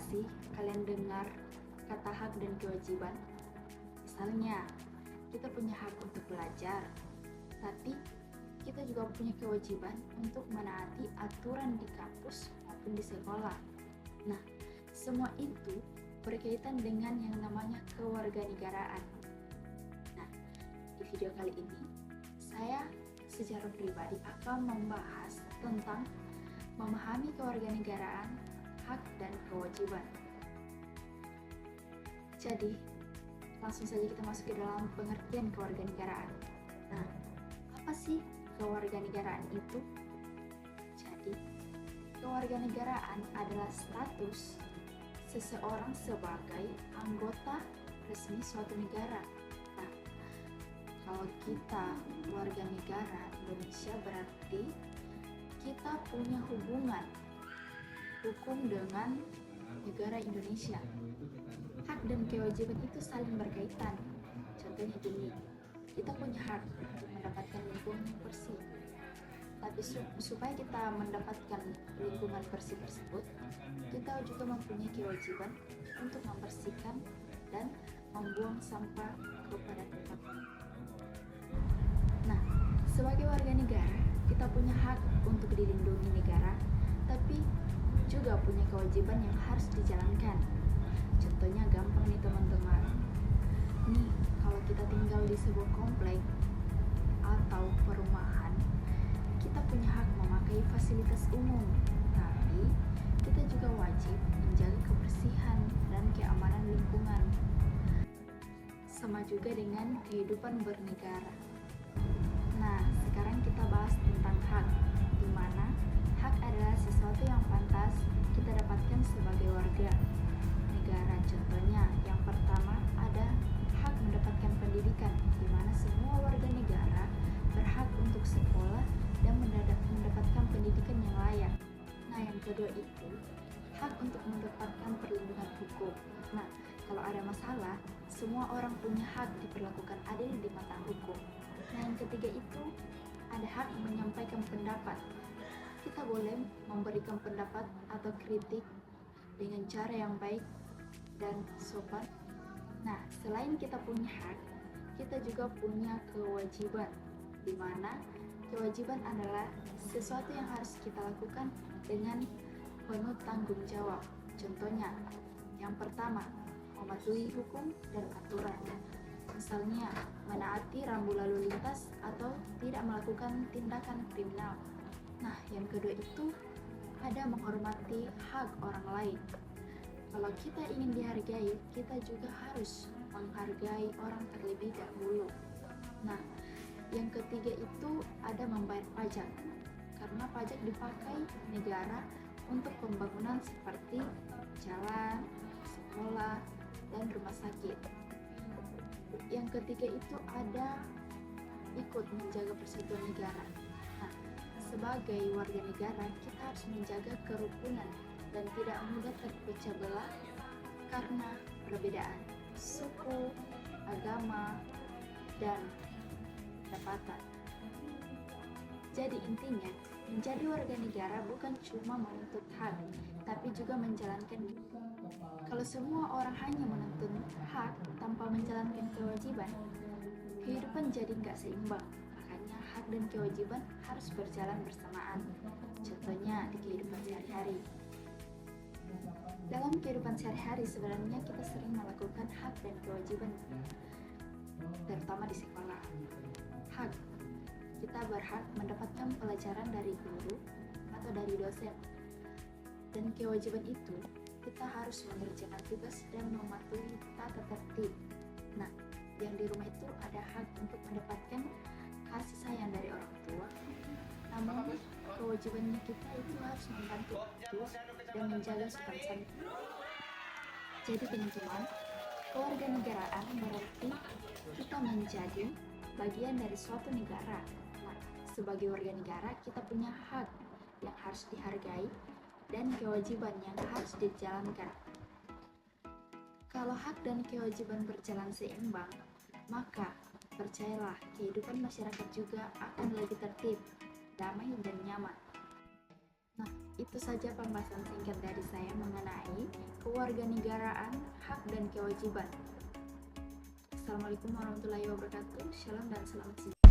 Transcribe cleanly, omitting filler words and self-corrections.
nggak sih kalian dengar kata hak dan kewajiban? Misalnya, kita punya hak untuk belajar, tapi kita juga punya kewajiban untuk menaati aturan di kampus maupun di sekolah. Nah, semua itu berkaitan dengan yang namanya kewarganegaraan. Nah, di video kali ini, saya secara pribadi akan membahas tentang memahami kewarganegaraan, hak dan kewajiban. Jadi, langsung saja kita masuk ke dalam pengertian kewarganegaraan. Nah, apa sih kewarganegaraan itu? Jadi, kewarganegaraan adalah status seseorang sebagai anggota resmi suatu negara. Nah, kalau kita warga negara Indonesia berarti kita punya hubungan hukum dengan negara Indonesia. Hak dan kewajiban itu saling berkaitan. Contohnya gini, kita punya hak untuk mendapatkan lingkungan yang bersih. Tapi supaya kita mendapatkan lingkungan bersih tersebut, kita juga mempunyai kewajiban untuk membersihkan dan membuang sampah kepada tempatnya. Nah, sebagai warga negara, kita punya hak untuk dilindungi negara, tapi juga punya kewajiban yang harus dijalankan. Contohnya gampang nih teman-teman. Nih, kalau kita tinggal di sebuah komplek atau perumahan, kita punya hak memakai fasilitas umum, tapi kita juga wajib menjaga kebersihan dan keamanan lingkungan. Sama juga dengan kehidupan bernegara. Nah, sekarang kita bahas tentang hak, di mana hak adalah sesuatu yang pantas kita dapatkan sebagai warga negara. Contohnya, yang pertama ada hak mendapatkan pendidikan, di mana semua warga negara berhak untuk sekolah dan mendapatkan pendidikan yang layak. Nah, yang kedua itu hak untuk mendapatkan perlindungan hukum. Nah, kalau ada masalah, semua orang punya hak diperlakukan adil di mata hukum. Nah, yang ketiga itu ada hak menyampaikan pendapat. Kita boleh memberikan pendapat atau kritik dengan cara yang baik dan sopan. Nah, selain kita punya hak, kita juga punya kewajiban, di mana kewajiban adalah sesuatu yang harus kita lakukan dengan penuh tanggung jawab. Contohnya, yang pertama, mematuhi hukum dan aturan. Misalnya, menaati rambu lalu lintas atau tidak melakukan tindakan kriminal. Nah, yang kedua itu ada menghormati hak orang lain. Kalau kita ingin dihargai, kita juga harus menghargai orang terlebih dahulu. Nah, yang ketiga itu ada membayar pajak, karena pajak dipakai negara untuk pembangunan seperti jalan, sekolah, dan rumah sakit. Yang ketiga itu ada ikut menjaga persatuan negara. Nah, sebagai warga negara, kita harus menjaga kerukunan dan tidak mudah terpecah belah karena perbedaan suku, agama, dan pendapatan. Jadi intinya, menjadi warga negara bukan cuma menuntut hak, tapi juga menjalankan. Kalau semua orang hanya menuntut hak tanpa menjalankan kewajiban, kehidupan jadi nggak seimbang. Makanya hak dan kewajiban harus berjalan bersamaan. Contohnya di kehidupan sehari-hari. Dalam kehidupan sehari-hari sebenarnya kita sering melakukan hak dan kewajiban, terutama di sekolah. Hak, kita berhak mendapatkan pelajaran dari guru atau dari dosen. Dan kewajiban itu, kita harus mengerjakan tugas dan mematuhi tata tertib. Nah, yang di rumah itu ada hak untuk mendapatkan kasih sayang dari orang tua. Namun, kewajibannya kita itu harus membantu dan menjaga sopan santun. Jadi teman-teman, kewarganegaraan berarti kita menjadi bagian dari suatu negara. Nah, sebagai warga negara, kita punya hak yang harus dihargai dan kewajiban yang harus dijalankan. Kalau hak dan kewajiban berjalan seimbang, maka percayalah kehidupan masyarakat juga akan lebih tertib, damai dan nyaman. Nah, itu saja pembahasan singkat dari saya mengenai kewarganegaraan, hak dan kewajiban. Assalamualaikum warahmatullahi wabarakatuh. Shalom dan selamat sejahtera.